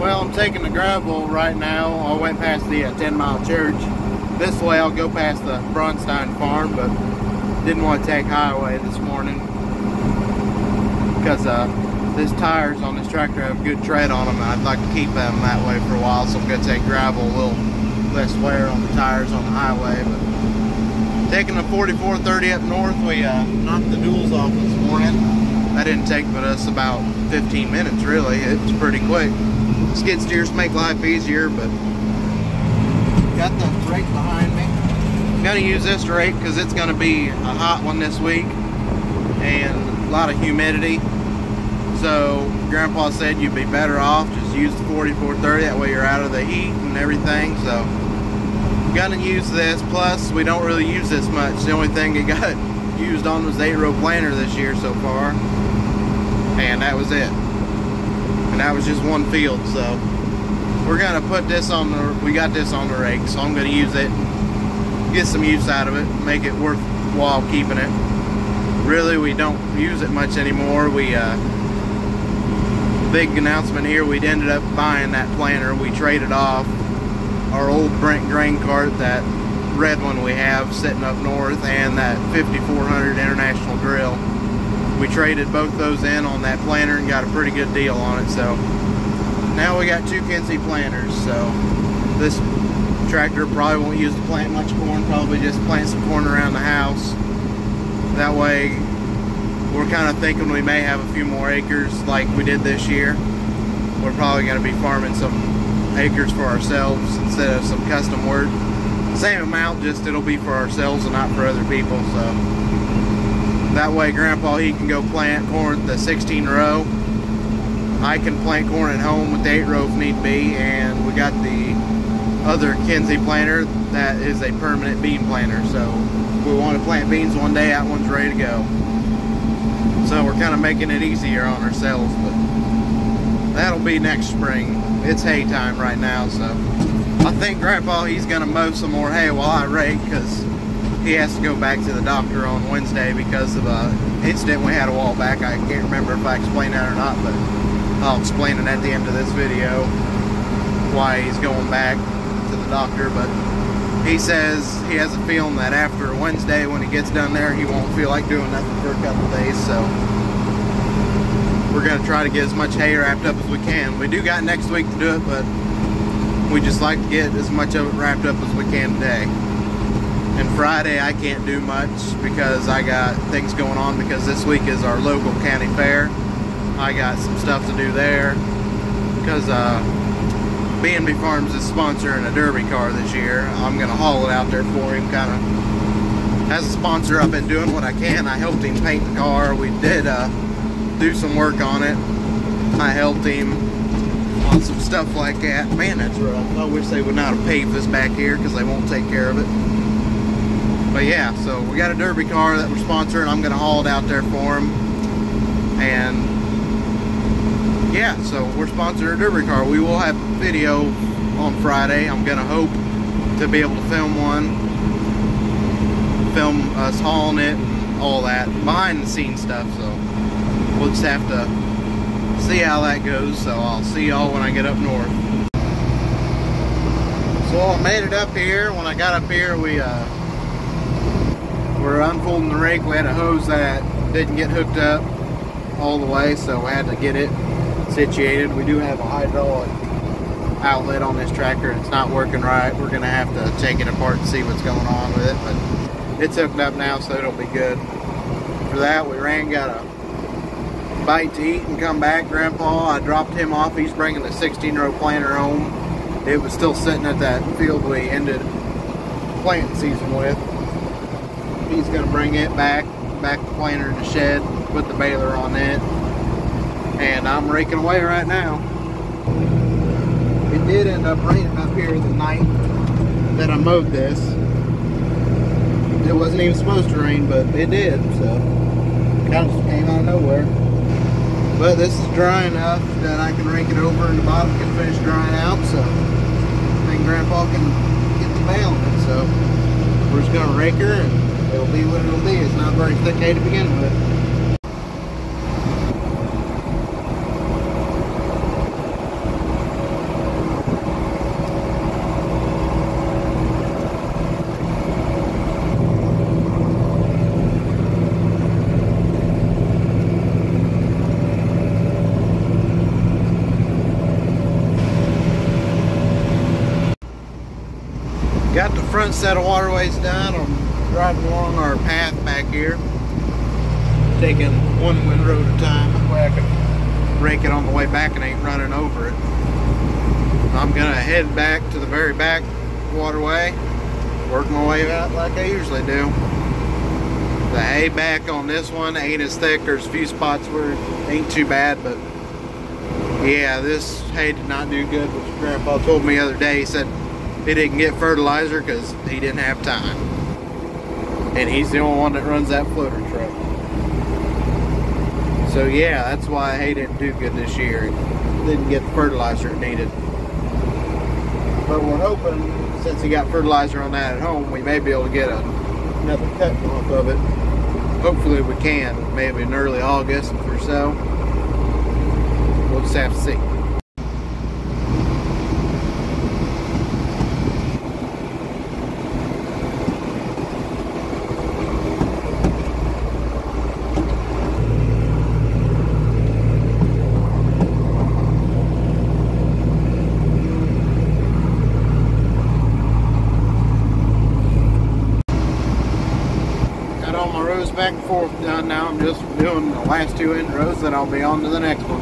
Well, I'm taking the gravel right now. I went past the 10-mile church. This way I'll go past the Bronstein farm, but didn't want to take highway this morning because these tires on this tractor have good tread on them, and I'd like to keep them that way for a while, so I'm going to take gravel, a little less wear on the tires on the highway. But taking the 4430 up north, we knocked the duals off this morning. That didn't take but us about 15 minutes, really. It was pretty quick. Skid steers make life easier, but got the rake behind me. I'm going to use this rake because it's going to be a hot one this week and a lot of humidity. So Grandpa said you'd be better off just use the 4430, that way you're out of the heat and everything. So I'm going to use this, plus we don't really use this much. The only thing it got used on was the 8-row planter this year so far, and that was it. And that was just one field. So we're going to put this on the, we got this on the rake, so I'm going to use it, get some use out of it, make it worthwhile keeping it. Really, we don't use it much anymore. We big announcement here, we ended up buying that planter. We traded off our old Brent grain cart, that red one we have sitting up north, and that 5400 International drill. We traded both those in on that planter and got a pretty good deal on it. So now we got 2 Kinsey planters. So this tractor probably won't use to plant much corn, probably just plant some corn around the house. That way we're kind of thinking we may have a few more acres like we did this year. We're probably going to be farming some acres for ourselves instead of some custom work. Same amount, just it'll be for ourselves and not for other people. So that way Grandpa, he can go plant corn at the 16 row. I can plant corn at home with the 8 row if need be. And we got the other Kinsey planter that is a permanent bean planter. So if we want to plant beans one day, that one's ready to go. So we're kind of making it easier on ourselves, but that'll be next spring. It's hay time right now, so I think Grandpa, he's gonna mow some more hay while I rake, because he has to go back to the doctor on Wednesday because of an incident we had a while back. I can't remember if I explained that or not, but I'll explain it at the end of this video why he's going back to the doctor. But he says he has a feeling that after Wednesday, when he gets done there, he won't feel like doing nothing for a couple days. So we're going to try to get as much hay wrapped up as we can. We do got next week to do it, but we just like to get as much of it wrapped up as we can today. And Friday I can't do much because I got things going on, because this week is our local county fair. I got some stuff to do there because B&B Farms is sponsoring a derby car this year. I'm going to haul it out there for him, kind of as a sponsor. I've been doing what I can. I helped him paint the car. We did do some work on it. I helped him on some stuff like that. Man, that's rough. I wish they would not have paved this back here because they won't take care of it. But yeah, so we got a derby car that we're sponsoring. I'm going to haul it out there for him. And yeah, so we're sponsoring a derby car. We will have a video on Friday. I'm going to hope to be able to film one. Film us hauling it and all that. Behind the scenes stuff. So we'll just have to see how that goes. So I'll see y'all when I get up north. So I made it up here. When I got up here, we were unfolding the rake. We had a hose that didn't get hooked up all the way, so we had to get it situated. We do have a hydraulic outlet on this tractor. It's not working right. We're going to have to take it apart and see what's going on with it, but it's hooked up now, so it'll be good. For that, we got a bite to eat and come back. Grandpa, I dropped him off. He's bringing the 16-row planter home. It was still sitting at that field we ended planting season with. He's going to bring it back the planter in the shed, put the baler on it, and I'm raking away right now. It did end up raining up here the night that I mowed this. It wasn't even supposed to rain, but it did, so it kind of just came out of nowhere. But this is dry enough that I can rake it over and the bottom can finish drying out, so I think Grandpa can get the baling in. So we're just going to rake her and it'll be what it'll be. It's not very thick hay to begin with. front set of waterways done. I'm driving along our path back here, taking one windrow at a time. That way I can rake it on the way back and ain't running over it. I'm gonna head back to the very back waterway, work my way out like I usually do. The hay back on this one ain't as thick. There's a few spots where it ain't too bad, but yeah, this hay did not do good, which Grandpa told me the other day. He said he didn't get fertilizer because he didn't have time. And he's the only one that runs that floater truck. So yeah, that's why hay didn't do good this year. It didn't get the fertilizer it needed. But we're hoping, since he got fertilizer on that at home, we may be able to get another cut off of it. Hopefully we can, maybe in early August or so. We'll just have to see. Back and forth done now. I'm just doing the last 2 rows, then I'll be on to the next one.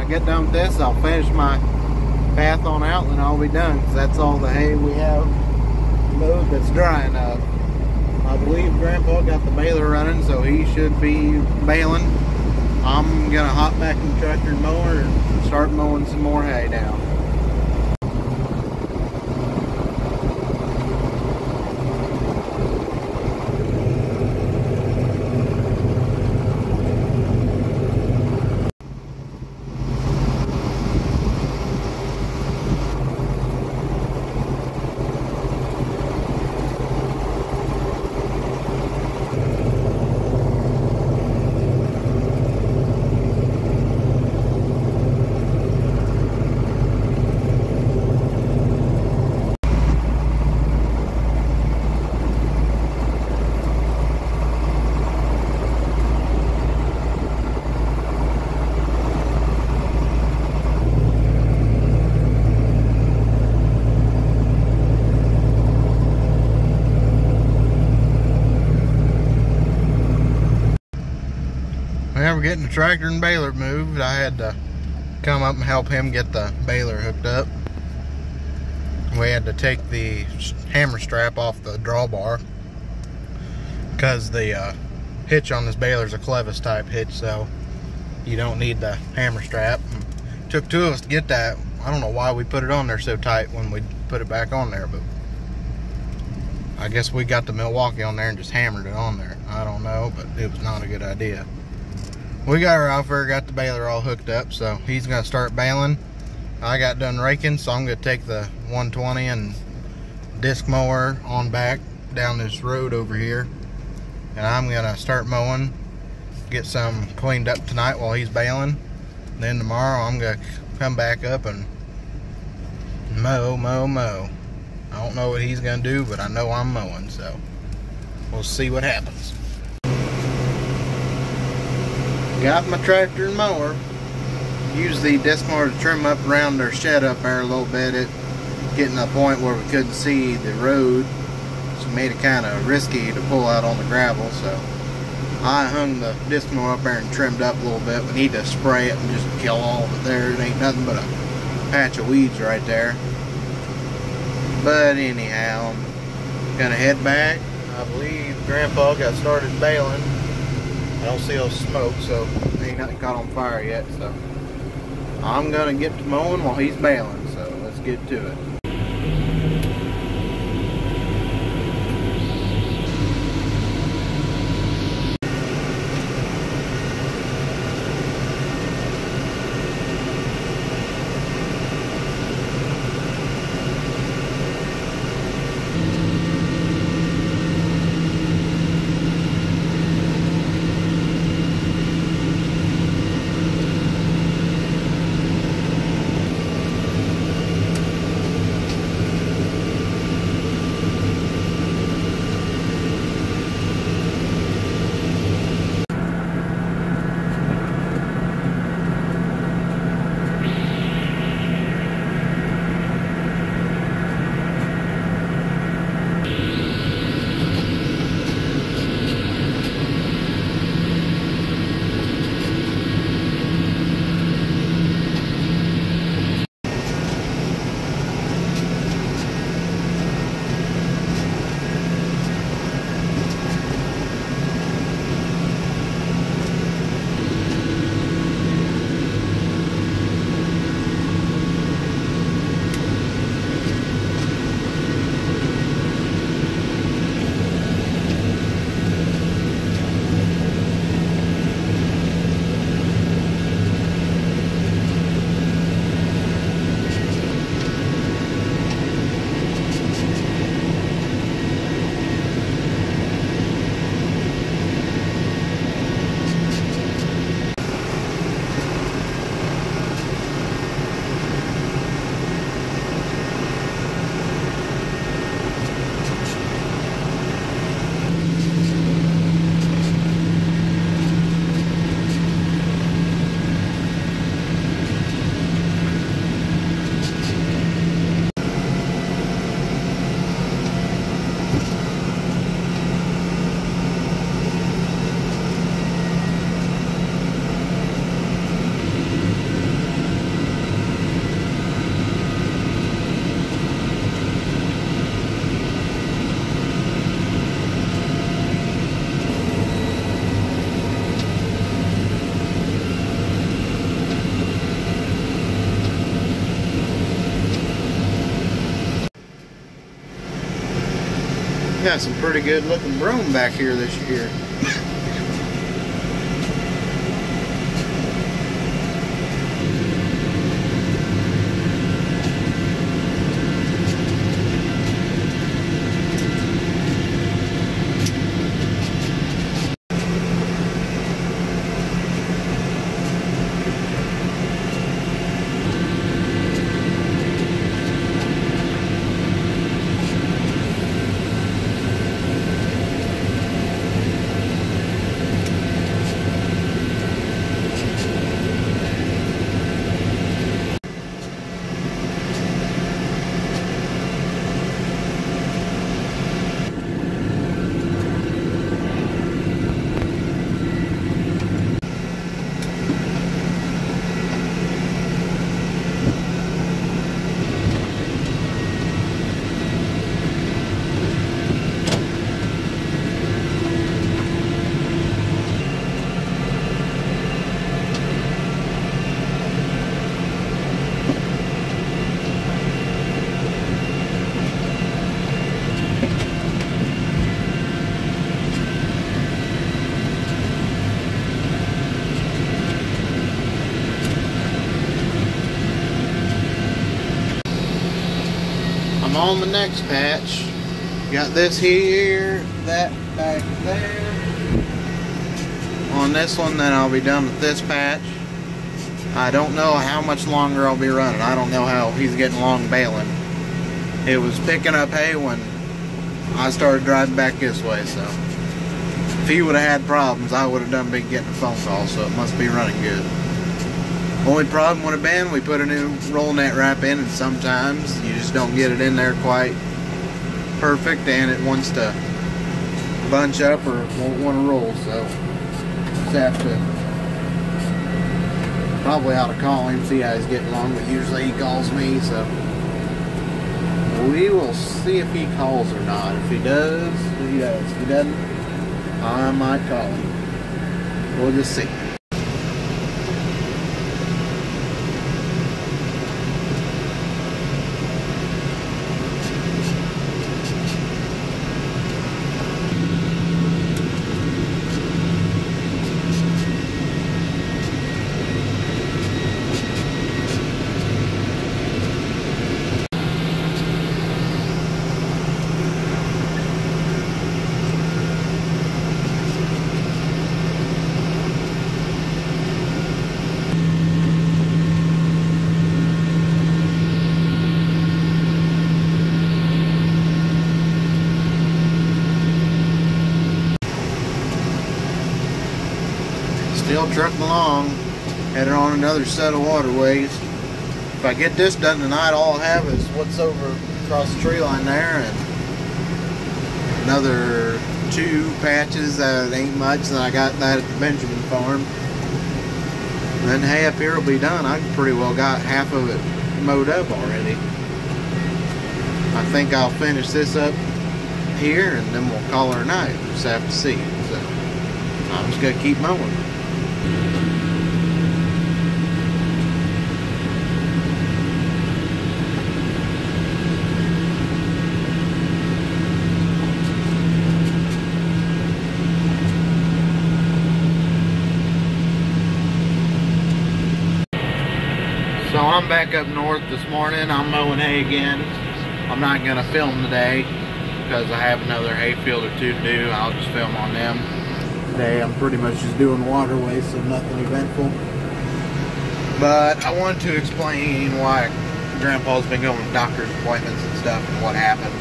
Get done with this, I'll finish my path on out and I'll be done, because that's all the hay we have mowed that's dry enough. I believe Grandpa got the baler running, so he should be baling. I'm gonna hop back in the tractor and mower and start mowing some more hay down. Well, we're getting the tractor and baler moved. I had to come up and help him get the baler hooked up. We had to take the hammer strap off the drawbar because the hitch on this baler is a clevis type hitch, so you don't need the hammer strap. It took 2 of us to get that. I don't know why we put it on there so tight when we put it back on there, but I guess we got the Milwaukee on there and just hammered it on there. I don't know, but it was not a good idea. We got our outfit, got the baler all hooked up, so he's gonna start baling. I got done raking, so I'm gonna take the 120 and disc mower on back down this road over here, and I'm gonna start mowing, get some cleaned up tonight while he's baling. Then tomorrow I'm gonna come back up and mow. I don't know what he's gonna do, but I know I'm mowing, so we'll see what happens. Got my tractor and mower. Used the disc mower to trim up around our shed up there a little bit. It getting to a point where we couldn't see the road, so it made it kind of risky to pull out on the gravel. So I hung the disc mower up there and trimmed up a little bit. We need to spray it and just kill all of it there. It ain't nothing but a patch of weeds right there. But anyhow, I'm gonna head back. I believe Grandpa got started baling. I don't see no smoke, so ain't nothing caught on fire yet. So I'm gonna get to mowing while he's baling. So let's get to it. Got some pretty good looking brome back here this year. I'm on the next patch. Got this here, that back there. On this one, then I'll be done with this patch. I don't know how much longer I'll be running. I don't know how he's getting along baling. It was picking up hay when I started driving back this way, so if he would have had problems, I would have done been getting a phone call, so it must be running good. Only problem would have been we put a new roll net wrap in, and sometimes you just don't get it in there quite perfect and it wants to bunch up or won't want to roll, so just have to probably ought to call him, see how he's getting along, but usually he calls me, so we will see if he calls or not. If he does, he does. If he doesn't, I might call him. We'll just see. Still trucking along, headed on another set of waterways. If I get this done tonight, all I'll have is what's over across the tree line there, and another 2 patches that ain't much, and I got that at the Benjamin farm. And then hay up here will be done. I pretty well got half of it mowed up already. I think I'll finish this up here, and then we'll call her a night. We'll just have to see. So I'm just gonna keep mowing. So I'm back up north this morning. I'm mowing hay again. I'm not gonna film today because I have another hay field or 2 to do. I'll just film on them. Today I'm pretty much just doing waterways, so nothing eventful. But I wanted to explain why Grandpa's been going to doctor's appointments and stuff and what happened.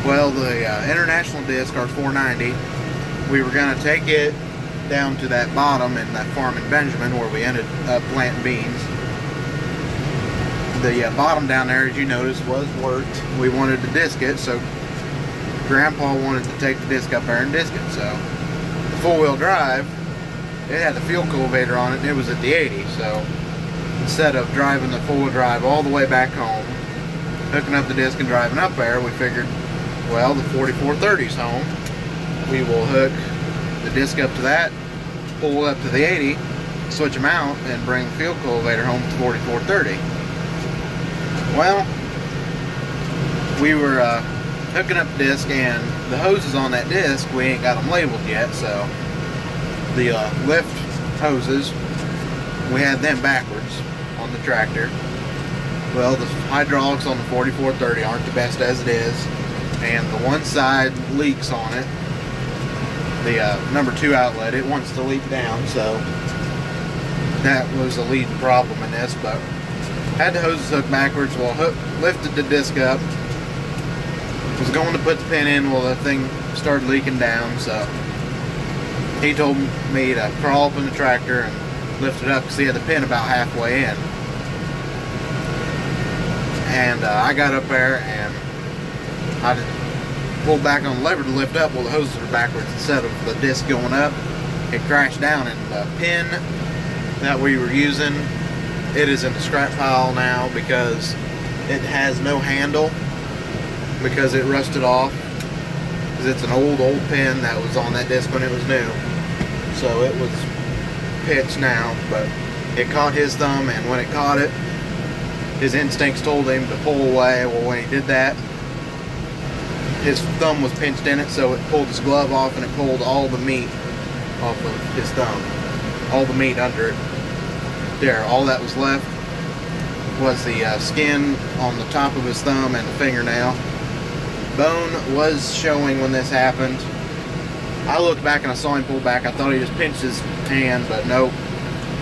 Well, the International Disc, our 490, we were going to take it down to that bottom in that farm in Benjamin where we ended up planting beans. The bottom down there, as you noticed, was worked. We wanted to disc it, so Grandpa wanted to take the disc up there and disc it. So four-wheel drive, it had the fuel cultivator on it, and it was at the 80, so instead of driving the four-wheel drive all the way back home, hooking up the disc and driving up there, we figured, well, the 4430's home, we will hook the disc up to that, pull up to the 80, switch them out, and bring the fuel cultivator home to 4430. Well, we were hooking up the disc, and the hoses on that disc, we ain't got them labeled yet, so the lift hoses, we had them backwards on the tractor. Well, the hydraulics on the 4430 aren't the best as it is, and the one side leaks on it. The number 2 outlet, it wants to leak down, so that was a leading problem in this, but had the hoses hooked backwards. Well, lifted the disc up, was going to put the pin in, well, the thing started leaking down, so he told me to crawl up in the tractor and lift it up because he had the pin about halfway in. And I got up there and I just pulled back on the lever to lift up. Well, the hoses were backwards. Instead of the disc going up, it crashed down, and the pin that we were using, it is in the scrap pile now because it has no handle because it rusted off, because it's an old pin that was on that disc when it was new, so it was pitched now. But it caught his thumb, and when it caught it, his instincts told him to pull away. Well, when he did that, his thumb was pinched in it, so it pulled his glove off, and it pulled all the meat off of his thumb, all the meat under it. There, all that was left was the skin on the top of his thumb and the fingernail. Bone was showing when this happened. I looked back and I saw him pull back. I thought he just pinched his hand, but nope.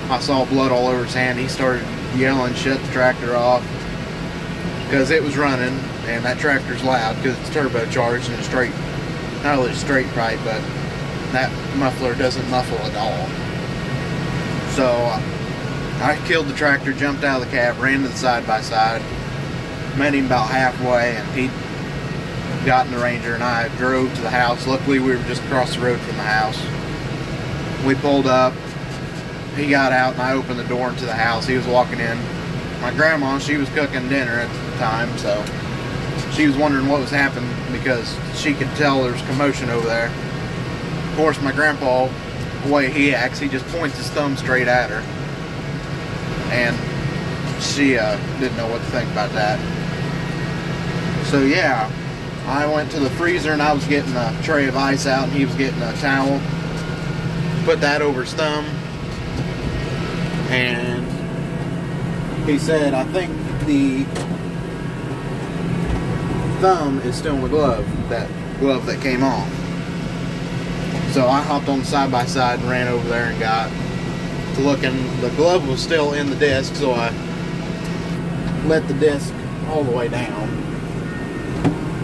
I saw blood all over his hand. He started yelling, shut the tractor off, because it was running. and that tractor's loud because it's turbocharged and a straight, not only a straight pipe, but that muffler doesn't muffle at all. So I killed the tractor, jumped out of the cab, ran to the side-by-side, met him about halfway, and he got in the Ranger and I drove to the house. Luckily we were just across the road from the house. We pulled up, he got out, and I opened the door into the house. He was walking in. My grandma, she was cooking dinner at the time, so she was wondering what was happening because she could tell there was commotion over there. Of course, my grandpa, the way he acts, he just points his thumb straight at her, and she didn't know what to think about that. So yeah, I went to the freezer and I was getting a tray of ice out, and he was getting a towel, put that over his thumb, and he said, I think the thumb is still in the glove that came off. So I hopped on the side-by-side and ran over there and got to looking. The glove was still in the disc, so I let the disc all the way down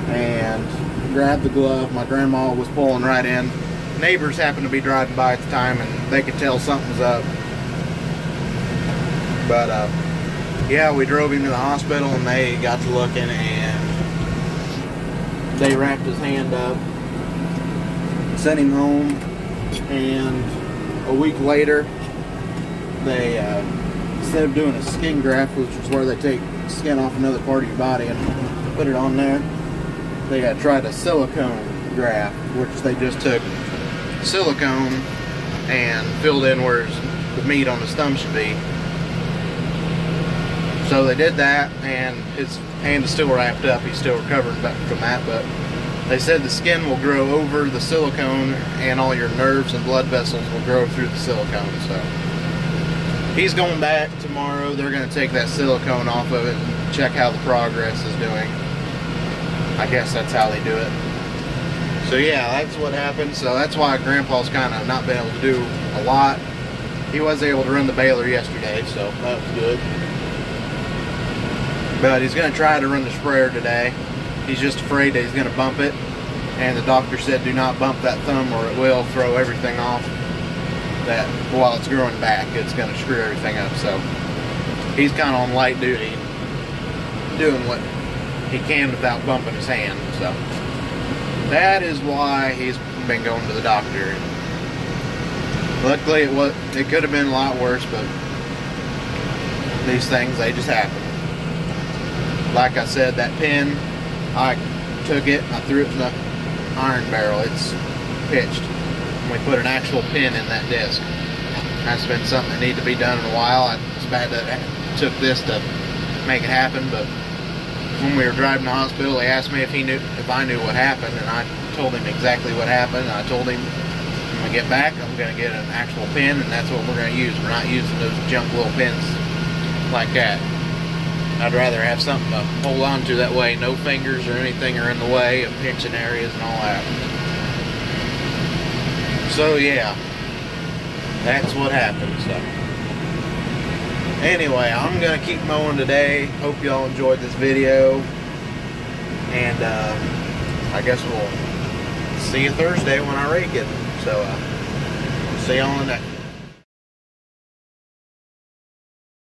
and grabbed the glove. My grandma was pulling right in. Neighbors happened to be driving by at the time, and they could tell something was up. But yeah, we drove him to the hospital, and they got to looking, and they wrapped his hand up, sent him home, and a week later, they instead of doing a skin graft, which is where they take skin off another part of your body and put it on there, they tried a silicone graft, which they just took silicone and filled in where the meat on his thumb should be. So they did that, and his hand is still wrapped up. He's still recovering from that, but they said the skin will grow over the silicone, and all your nerves and blood vessels will grow through the silicone. So he's going back tomorrow. They're going to take that silicone off of it and check how the progress is doing. I guess that's how they do it. So yeah, that's what happened. So that's why Grandpa's kind of not been able to do a lot. He was able to run the baler yesterday, so that was good. But he's going to try to run the sprayer today. He's just afraid that he's going to bump it. And the doctor said do not bump that thumb or it will throw everything off. That while it's growing back, it's going to screw everything up. So he's kind of on light duty, doing what he can without bumping his hand. So that is why he's been going to the doctor. Luckily it could have been a lot worse, but these things, they just happen. Like I said, that pin, I took it and I threw it in the iron barrel. It's pitched. And we put an actual pin in that disc. That's been something that needed to be done in a while. It's bad that it took this to make it happen, but when we were driving to the hospital, they asked me if I knew what happened, and I told him exactly what happened. And I told him when I get back, I'm going to get an actual pin, and that's what we're going to use. We're not using those junk little pins like that. I'd rather have something to hold on to, that way no fingers or anything are in the way of pinching areas and all that. So yeah, that's what happened. So anyway, I'm gonna keep mowing today. Hope y'all enjoyed this video, and I guess we'll see you Thursday when I rake it. So see y'all on the next.